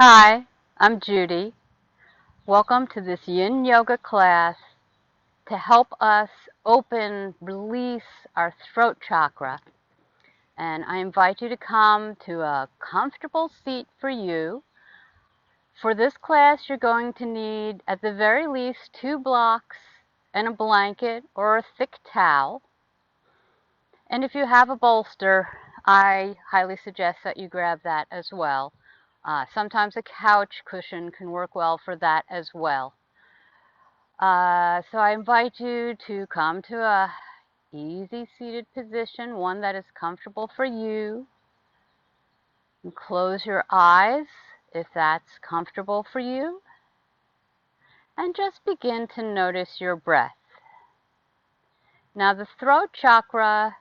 Hi, I'm Judy. Welcome to this Yin Yoga class to help us release our throat chakra. And I invite you to come to a comfortable seat for you. For this class, you're going to need, at the very least, 2 blocks and a blanket or a thick towel. And if you have a bolster, I highly suggest that you grab that as well. Sometimes a couch cushion can work well for that as well. So I invite you to come to a easy seated position, one that is comfortable for you. And close your eyes if that's comfortable for you. And just begin to notice your breath. Now the throat chakra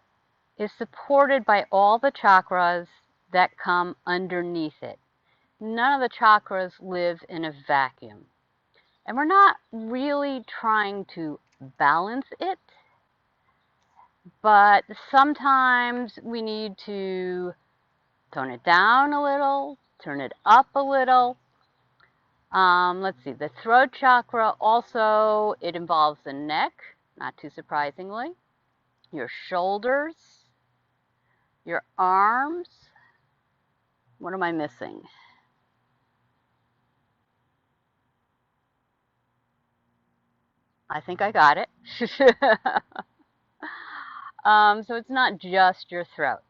is supported by all the chakras that come underneath it. None of the chakras live in a vacuum. And we're not really trying to balance it, but sometimes we need to tone it down a little, turn it up a little. Let's see, the throat chakra also, it involves the neck, not too surprisingly, your shoulders, your arms. What am I missing? I think I got it. So it's not just your throat.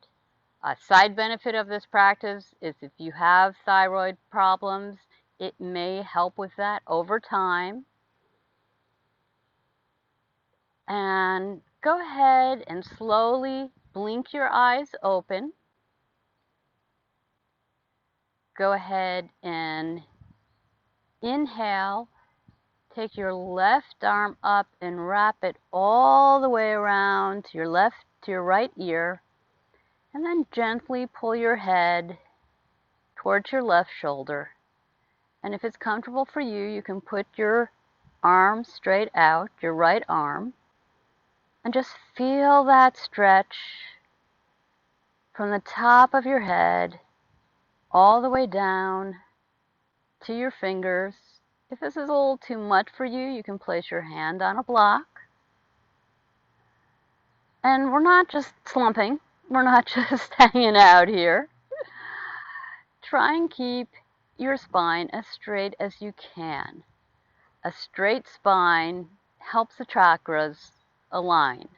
A side benefit of this practice is if you have thyroid problems, it may help with that over time. And go ahead and slowly blink your eyes open. Go ahead and inhale. Take your left arm up and wrap it all the way around to your right ear. And then gently pull your head towards your left shoulder. And if it's comfortable for you, you can put your arm straight out, your right arm, and just feel that stretch from the top of your head all the way down to your fingers. If this is a little too much for you, you can place your hand on a block. And we're not just slumping, we're not just hanging out here. Try and keep your spine as straight as you can. A straight spine helps the chakras align.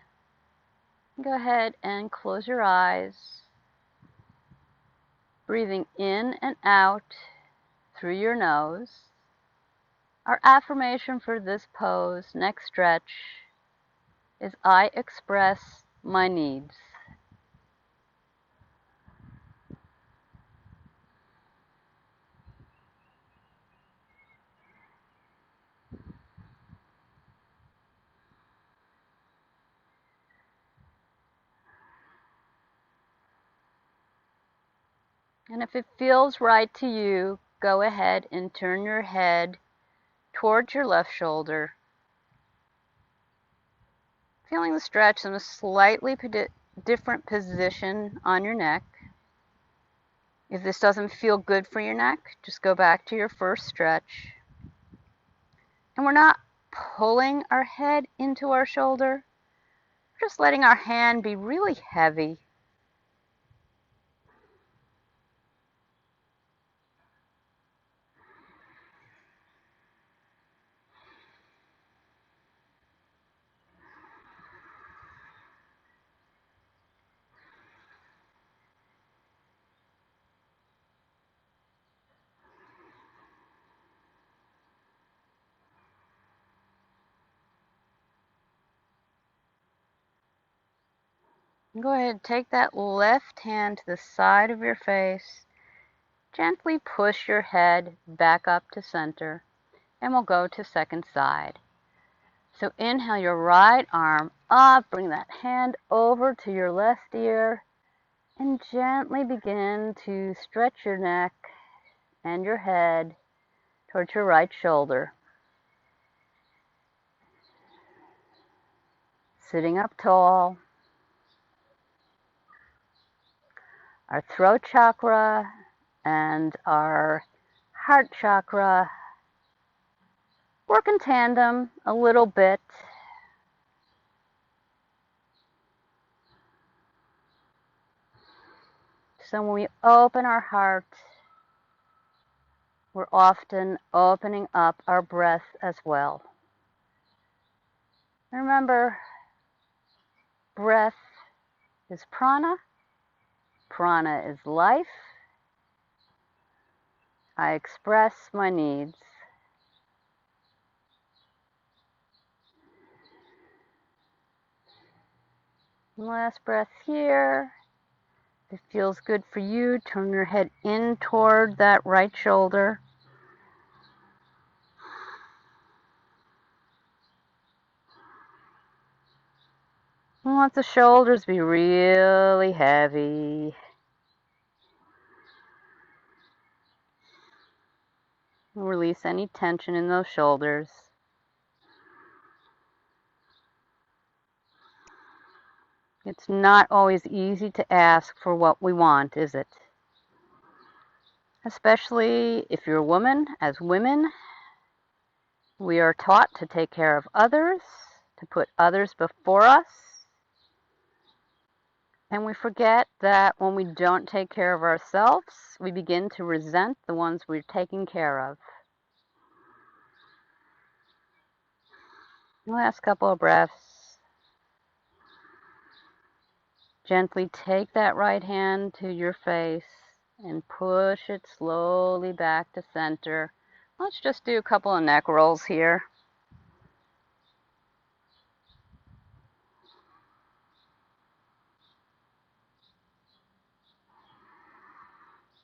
Go ahead and close your eyes, breathing in and out through your nose. Our affirmation for this pose, next stretch, is I express my needs. And if it feels right to you, go ahead and turn your head towards your left shoulder, feeling the stretch in a slightly different position on your neck. If this doesn't feel good for your neck, just go back to your first stretch. And we're not pulling our head into our shoulder, we're just letting our hand be really heavy. Go ahead and take that left hand to the side of your face. Gently push your head back up to center, and we'll go to second side. So inhale your right arm up, bring that hand over to your left ear, and gently begin to stretch your neck and your head towards your right shoulder. Sitting up tall. Our throat chakra and our heart chakra work in tandem a little bit. So when we open our heart, we're often opening up our breath as well. Remember, breath is prana. Prana is life. I express my needs. Last breath here. If it feels good for you, turn your head in toward that right shoulder. And let the shoulders be really heavy. Release any tension in those shoulders. It's not always easy to ask for what we want, is it? Especially if you're a woman. As women, we are taught to take care of others, to put others before us. And we forget that when we don't take care of ourselves, we begin to resent the ones we're taking care of. Last couple of breaths. Gently take that right hand to your face and push it slowly back to center. Let's just do a couple of neck rolls here.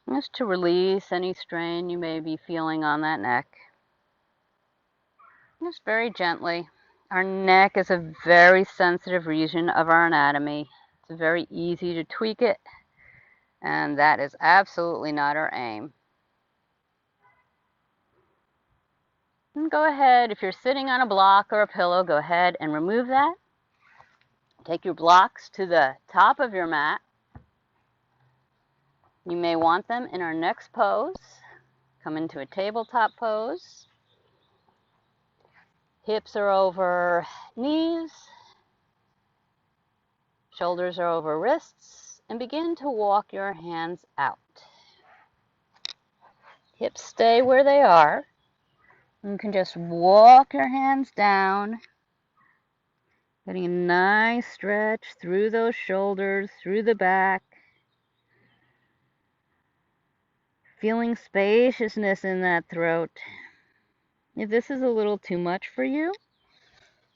Just to release any strain you may be feeling on that neck. Just very gently. Our neck is a very sensitive region of our anatomy. It's very easy to tweak it, and that is absolutely not our aim. And go ahead, if you're sitting on a block or a pillow, go ahead and remove that. Take your blocks to the top of your mat. You may want them in our next pose. Come into a tabletop pose. Hips are over knees. Shoulders are over wrists. And begin to walk your hands out. Hips stay where they are. You can just walk your hands down, getting a nice stretch through those shoulders, through the back. Feeling spaciousness in that throat. If this is a little too much for you,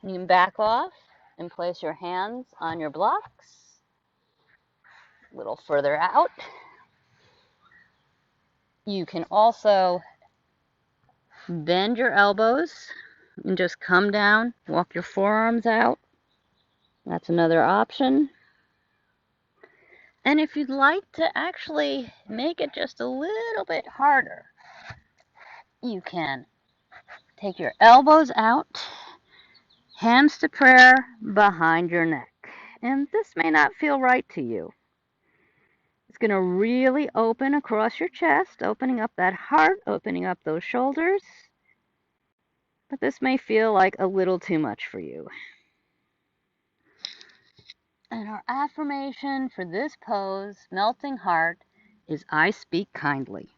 you can back off and place your hands on your blocks. A little further out. You can also bend your elbows and just come down, walk your forearms out. That's another option. And if you'd like to actually make it just a little bit harder, you can take your elbows out, hands to prayer behind your neck. And this may not feel right to you. It's going to really open across your chest, opening up that heart, opening up those shoulders. But this may feel like a little too much for you. And our affirmation for this pose, melting heart, is I speak kindly.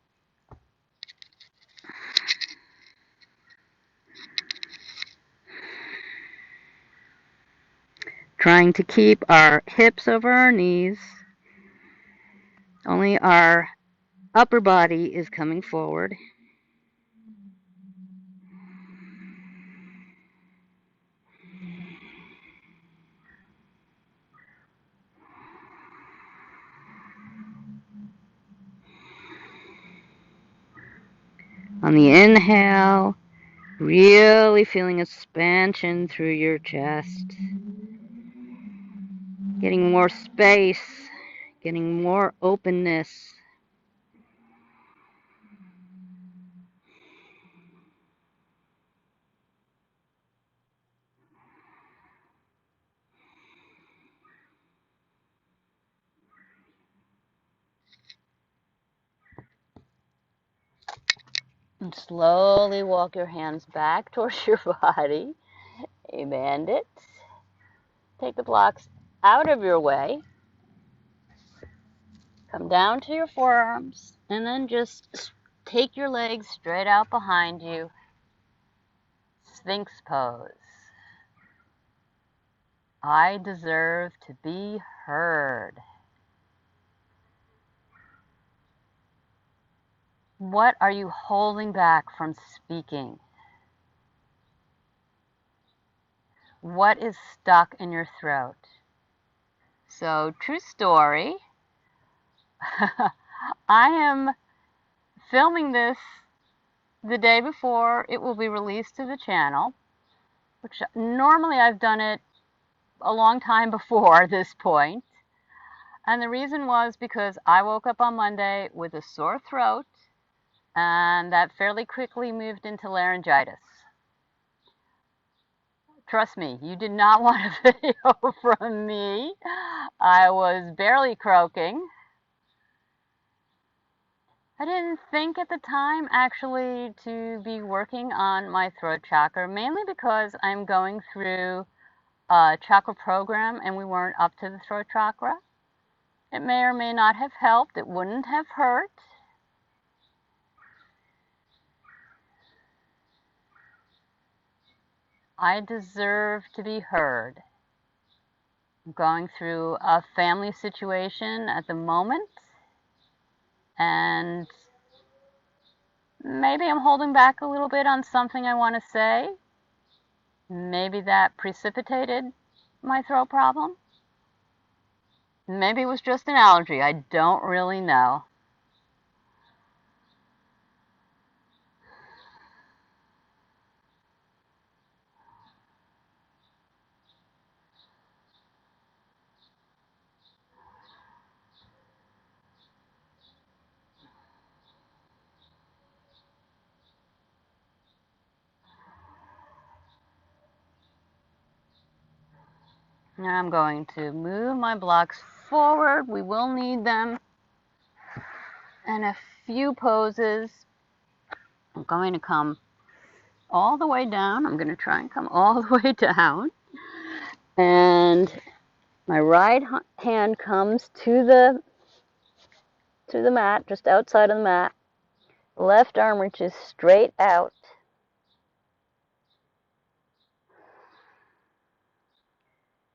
Trying to keep our hips over our knees. Only our upper body is coming forward. On the inhale, really feeling expansion through your chest. Getting more space, getting more openness. And slowly walk your hands back towards your body. And it. Take the blocks out of your way. Come down to your forearms, and then just take your legs straight out behind you. Sphinx pose. I deserve to be heard. What are you holding back from speaking? What is stuck in your throat? So, true story. I am filming this the day before it will be released to the channel, which normally I've done it a long time before this point. And the reason was because I woke up on Monday with a sore throat, and that fairly quickly moved into laryngitis. Trust me, you did not want a video from me. I was barely croaking. I didn't think at the time actually to be working on my throat chakra, mainly because I'm going through a chakra program and we weren't up to the throat chakra. It may or may not have helped. It wouldn't have hurt. I deserve to be heard. I'm going through a family situation at the moment, and maybe I'm holding back a little bit on something I want to say. Maybe that precipitated my throat problem. Maybe it was just an allergy. I don't really know. Now I'm going to move my blocks forward. We will need them in a few poses. I'm going to come all the way down. I'm going to try and come all the way down. And my right hand comes to the mat, just outside of the mat. Left arm reaches straight out.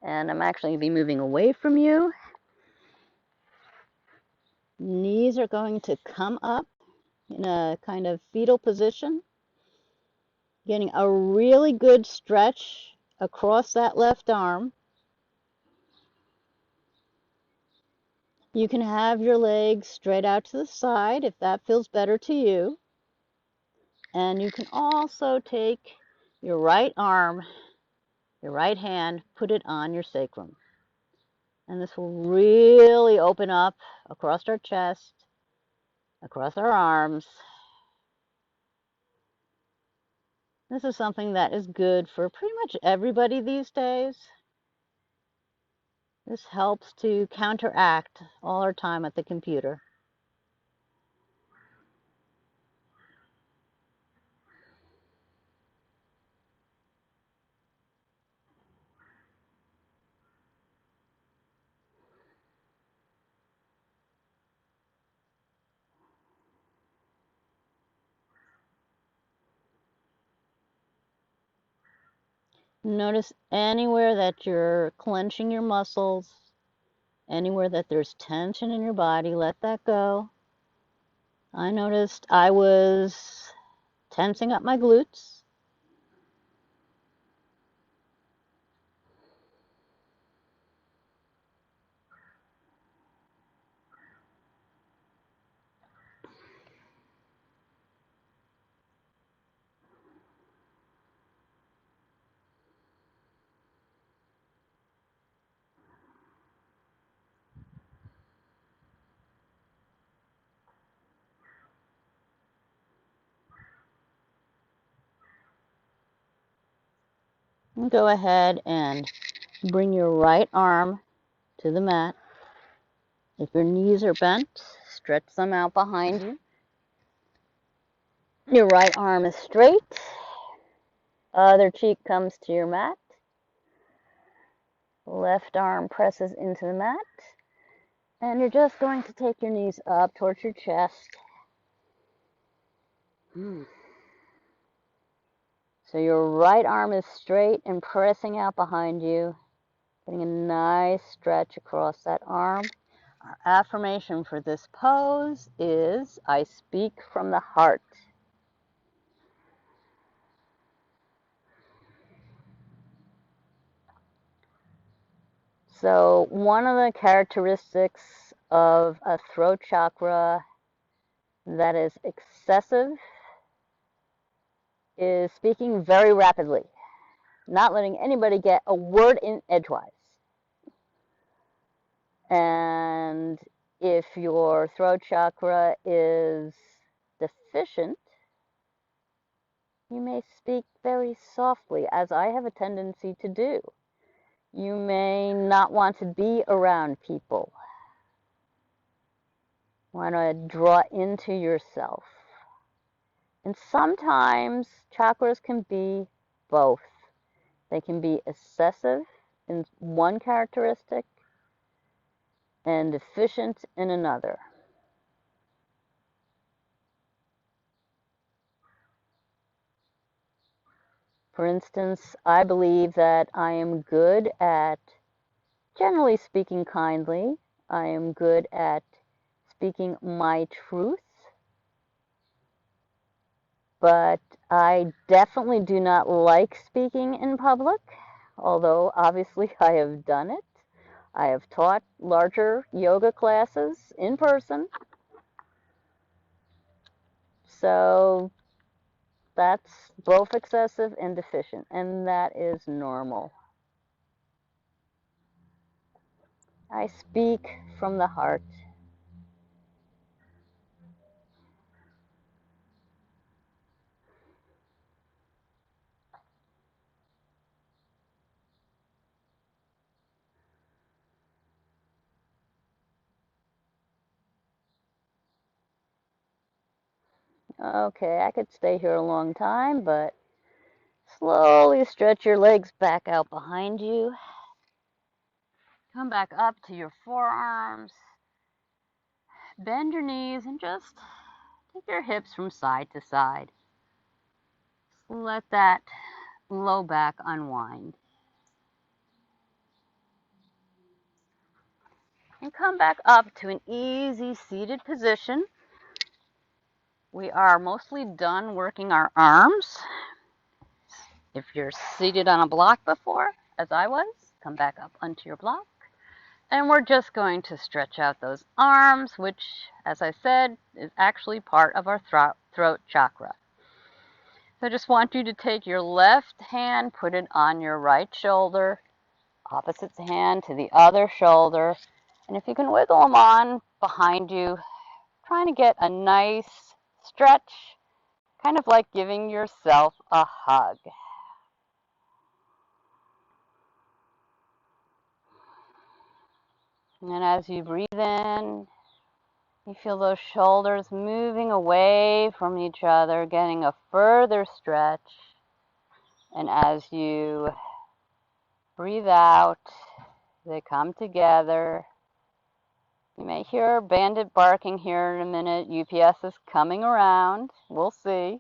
And I'm actually going to be moving away from you. Knees are going to come up in a kind of fetal position. Getting a really good stretch across that left arm. You can have your legs straight out to the side if that feels better to you. And you can also take your right arm, your right hand, put it on your sacrum. And this will really open up across our chest, across our arms. This is something that is good for pretty much everybody these days. This helps to counteract all our time at the computer. Notice anywhere that you're clenching your muscles, anywhere that there's tension in your body, let that go. I noticed I was tensing up my glutes. And go ahead and bring your right arm to the mat. If your knees are bent, stretch them out behind you. Your right arm is straight. Other cheek comes to your mat. Left arm presses into the mat. And you're just going to take your knees up towards your chest. So your right arm is straight and pressing out behind you, getting a nice stretch across that arm. Our affirmation for this pose is, I speak from the heart. So one of the characteristics of a throat chakra that is excessive is speaking very rapidly, not letting anybody get a word in edgewise. And if your throat chakra is deficient, you may speak very softly, as I have a tendency to do. You may not want to be around people. Want to draw into yourself. And sometimes chakras can be both. They can be excessive in one characteristic and deficient in another. For instance, I believe that I am good at generally speaking kindly. I am good at speaking my truth. But I definitely do not like speaking in public, although obviously I have done it. I have taught larger yoga classes in person. So that's both excessive and deficient, and that is normal. I speak from the heart. Okay, I could stay here a long time, but slowly stretch your legs back out behind you. Come back up to your forearms. Bend your knees and just take your hips from side to side. Just let that low back unwind. And come back up to an easy seated position. We are mostly done working our arms. If you're seated on a block before, as I was, come back up onto your block. And we're just going to stretch out those arms, which, as I said, is actually part of our throat chakra. So I just want you to take your left hand, put it on your right shoulder, opposite hand to the other shoulder, and if you can wiggle them on behind you, trying to get a nice stretch, kind of like giving yourself a hug. And then as you breathe in, you feel those shoulders moving away from each other, getting a further stretch. And as you breathe out, they come together. You may hear bandit barking here in a minute. UPS is coming around. We'll see.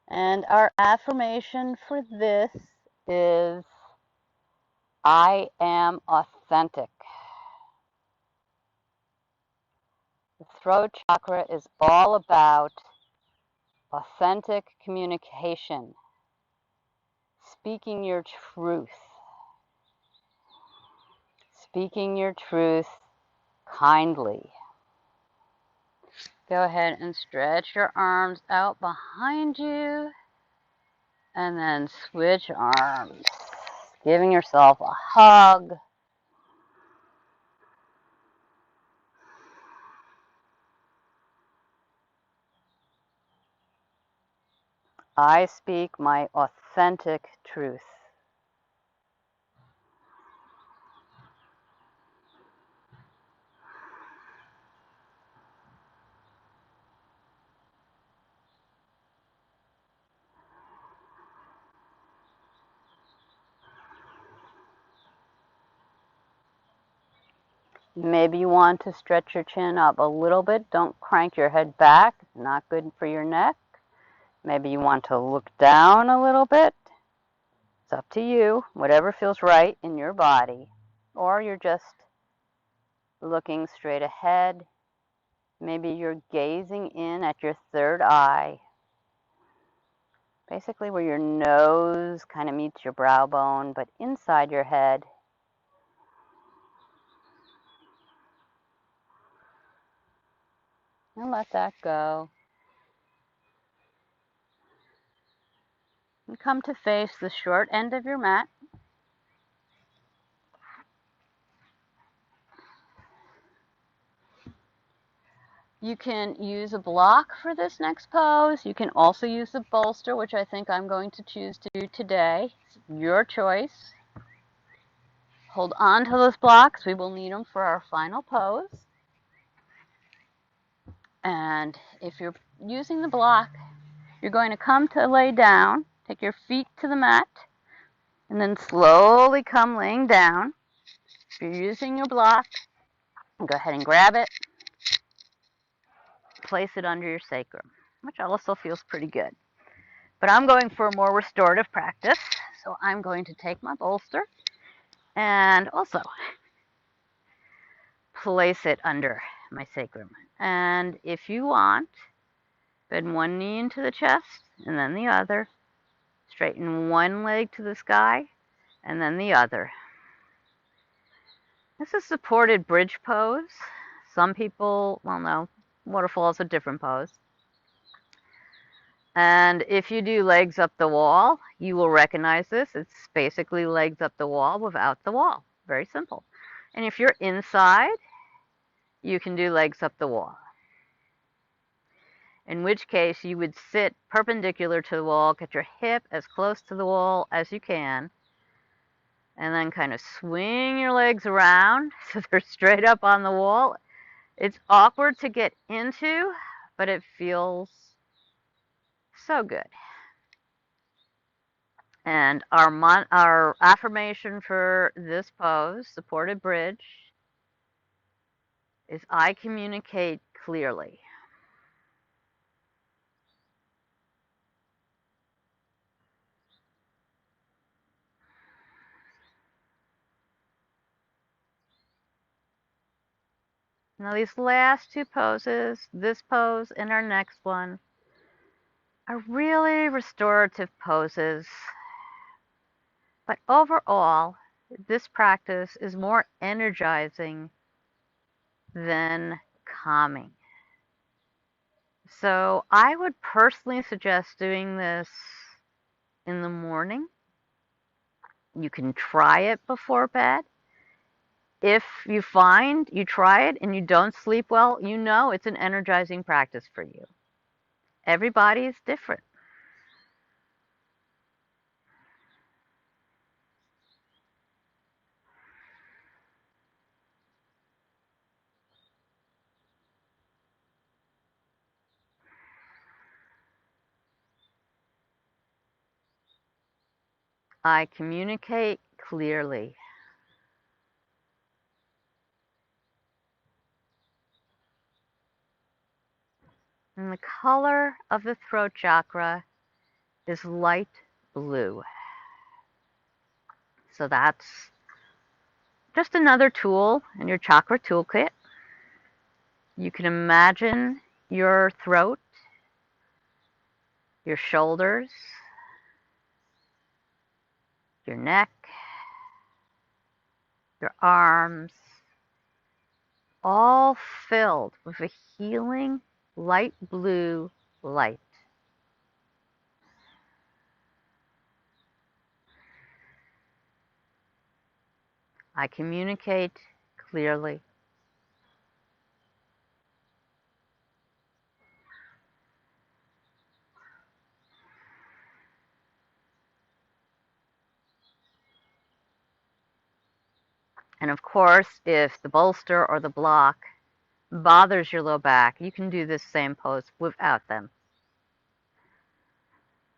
And our affirmation for this is, I am authentic. The throat chakra is all about authentic communication, speaking your truth, speaking your truth kindly. Go ahead and stretch your arms out behind you, and then switch arms, giving yourself a hug. I speak my authentic truth. Maybe you want to stretch your chin up a little bit. Don't crank your head back. Not good for your neck. Maybe you want to look down a little bit. It's up to you, whatever feels right in your body. Or you're just looking straight ahead. Maybe you're gazing in at your third eye, basically where your nose kind of meets your brow bone, but inside your head. And let that go. And come to face the short end of your mat. You can use a block for this next pose. You can also use the bolster, which I think I'm going to choose to do today. It's your choice. Hold on to those blocks. We will need them for our final pose. And if you're using the block, you're going to come to lay down, take your feet to the mat, and then slowly come laying down. If you're using your block, go ahead and grab it, place it under your sacrum, which also feels pretty good. But I'm going for a more restorative practice, so I'm going to take my bolster and also place it under my sacrum. And if you want, bend one knee into the chest and then the other. Straighten one leg to the sky and then the other. This is supported bridge pose. Some people, well, no, waterfall is a different pose. And if you do legs up the wall, you will recognize this. It's basically legs up the wall without the wall. Very simple. And if you're inside, you can do legs up the wall. In which case, you would sit perpendicular to the wall, get your hip as close to the wall as you can, and then kind of swing your legs around so they're straight up on the wall. It's awkward to get into, but it feels so good. And our affirmation for this pose, supported bridge, is I communicate clearly. Now these last two poses, this pose and our next one, are really restorative poses. But overall, this practice is more energizing than calming. So I would personally suggest doing this in the morning. You can try it before bed. If you find you try it and you don't sleep well, you know it's an energizing practice for you. Everybody is different. I communicate clearly. And the color of the throat chakra is light blue. So that's just another tool in your chakra toolkit. You can imagine your throat, your shoulders, your neck, your arms, all filled with a healing light blue light. I communicate clearly. And of course, if the bolster or the block bothers your low back, you can do this same pose without them.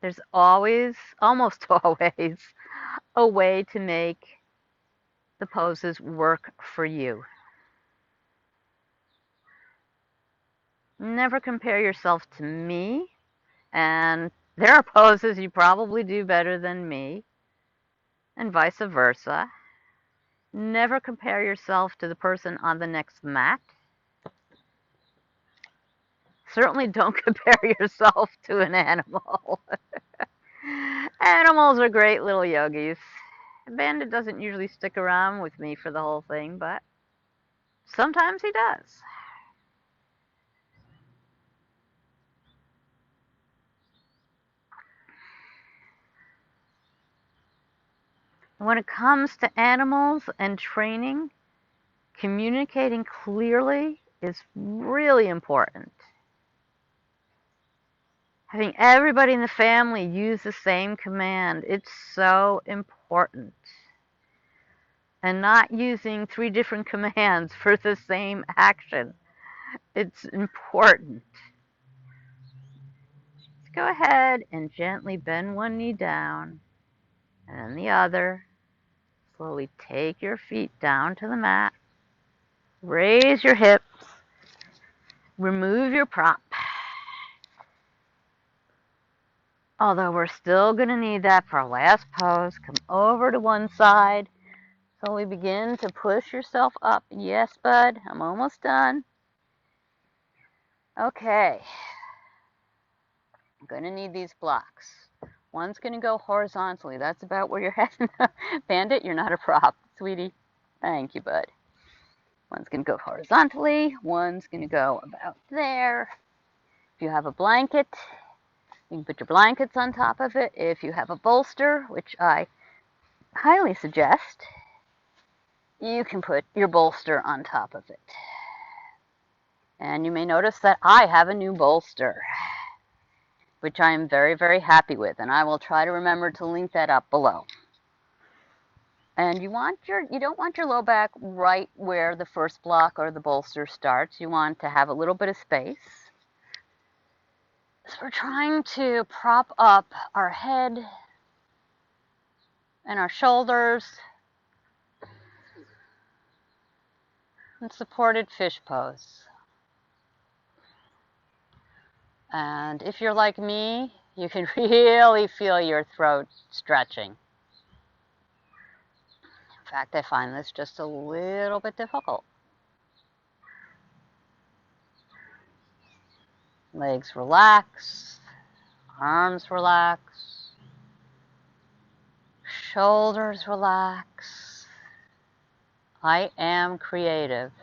There's always, almost always, a way to make the poses work for you. Never compare yourself to me, and there are poses you probably do better than me, and vice versa. Never compare yourself to the person on the next mat. Certainly don't compare yourself to an animal. Animals are great little yogis. Bandit doesn't usually stick around with me for the whole thing, but sometimes he does. When it comes to animals and training, communicating clearly is really important. Having everybody in the family use the same command, it's so important. And not using 3 different commands for the same action. It's important. Go ahead and gently bend one knee down and then the other. Slowly take your feet down to the mat. Raise your hips. Remove your prop. Although we're still going to need that for our last pose. Come over to one side. Slowly begin to push yourself up. Yes, bud, I'm almost done. Okay. I'm going to need these blocks. One's going to go horizontally. That's about where you're heading. Bandit, you're not a prop, sweetie. Thank you, bud. One's going to go horizontally. One's going to go about there. If you have a blanket, you can put your blankets on top of it. If you have a bolster, which I highly suggest, you can put your bolster on top of it. And you may notice that I have a new bolster, which I am very, very happy with. And I will try to remember to link that up below. And you don't want your low back right where the first block or the bolster starts. You want to have a little bit of space. So we're trying to prop up our head and our shoulders in supported fish pose. And if you're like me, you can really feel your throat stretching. In fact, I find this just a little bit difficult. Legs relax, arms relax, shoulders relax. I am creative.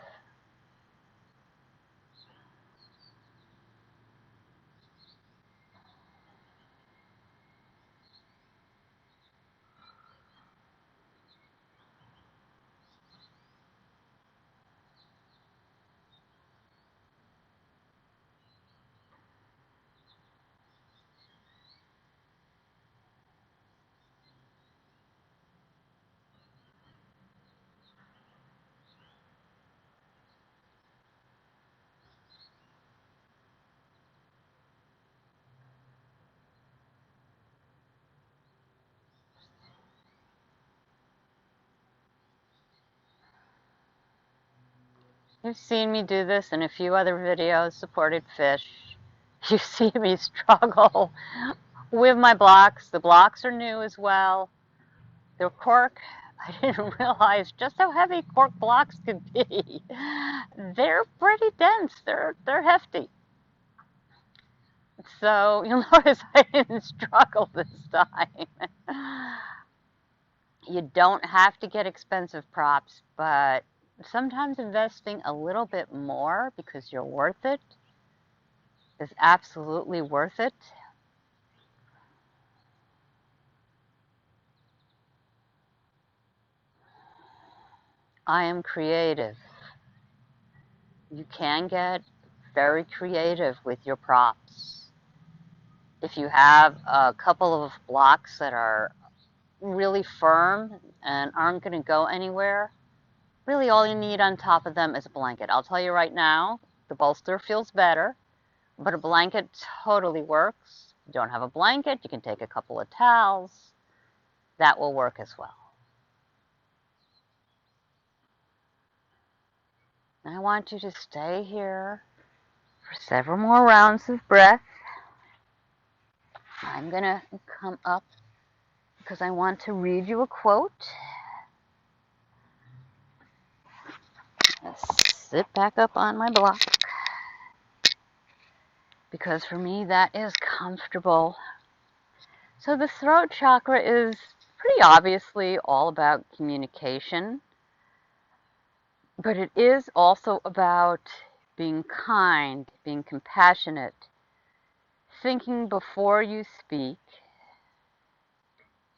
You've seen me do this in a few other videos, supported fish. You see me struggle with my blocks. The blocks are new as well. They're cork. I didn't realize just how heavy cork blocks could be. They're pretty dense. They're hefty. So you'll notice I didn't struggle this time. You don't have to get expensive props, but sometimes investing a little bit more because you're worth it is absolutely worth it. I am creative. You can get very creative with your props. If you have a couple of blocks that are really firm and aren't going to go anywhere, really all you need on top of them is a blanket. I'll tell you right now, the bolster feels better, but a blanket totally works. If you don't have a blanket, you can take a couple of towels. That will work as well. I want you to stay here For several more rounds of breath. I'm going to come up because I want to read you a quote. Let's sit back up on my block because for me that is comfortable. So the throat chakra is pretty obviously all about communication, but it is also about being kind, being compassionate, thinking before you speak.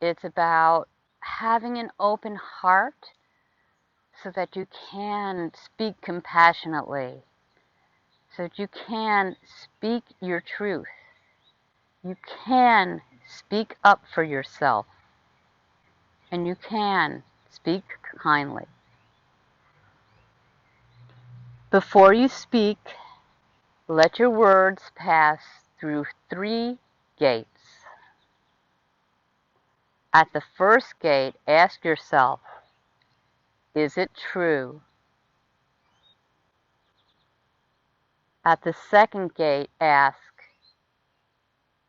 It's about having an open heart so that you can speak compassionately, so that you can speak your truth. You can speak up for yourself, and you can speak kindly. Before you speak, let your words pass through 3 gates. At the first gate, ask yourself, is it true? At the second gate, ask,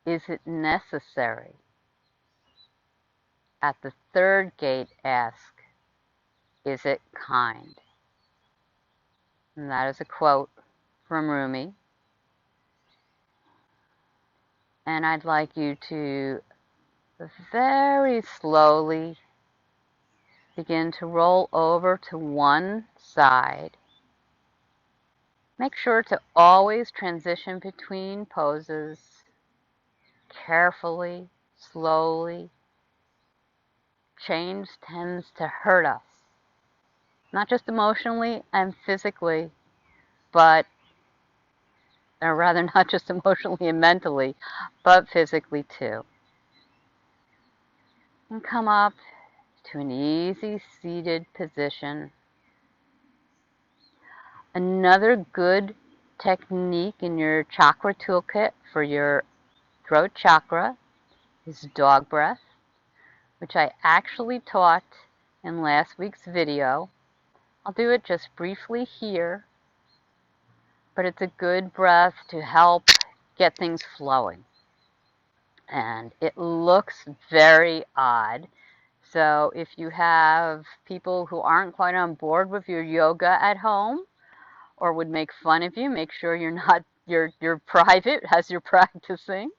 is it necessary? At the third gate, ask, is it kind? And that is a quote from Rumi. And I'd like you to very slowly begin to roll over to one side. Make sure to always transition between poses carefully, slowly. Change tends to hurt us, not just emotionally and physically, but, or rather not just emotionally and mentally, but physically too. And come up to an easy seated position. Another good technique in your chakra toolkit for your throat chakra is dog breath, which I actually taught in last week's video. I'll do it just briefly here, but it's a good breath to help get things flowing. And it looks very odd. So if you have people who aren't quite on board with your yoga at home or would make fun of you, make sure you're private as you're practicing.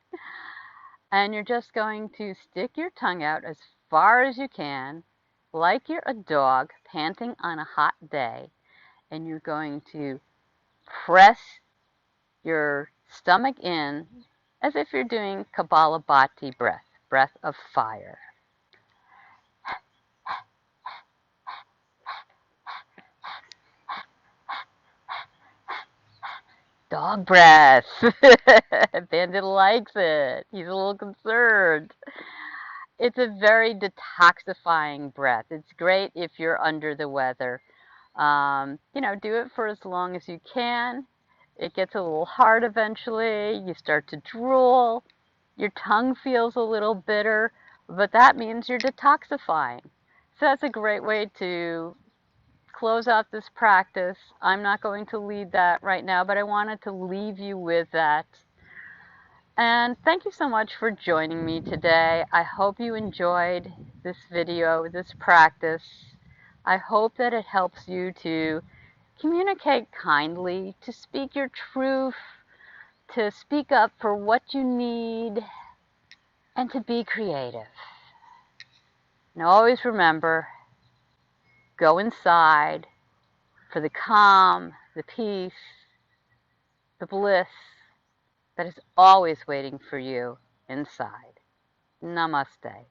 And you're just going to stick your tongue out as far as you can, like you're a dog panting on a hot day, and you're going to press your stomach in as if you're doing Kapalabhati breath, breath of fire. Dog breath. Bandit likes it. He's a little concerned. It's a very detoxifying breath. It's great if you're under the weather. Do it for as long as you can. It gets a little hard eventually. You start to drool. Your tongue feels a little bitter, but that means you're detoxifying. So that's a great way to close out this practice. I'm not going to lead that right now, but I wanted to leave you with that. And thank you so much for joining me today. I hope you enjoyed this video, this practice. I hope that it helps you to communicate kindly, to speak your truth, to speak up for what you need, and to be creative. Now always remember, go inside for the calm, the peace, the bliss that is always waiting for you inside. Namaste.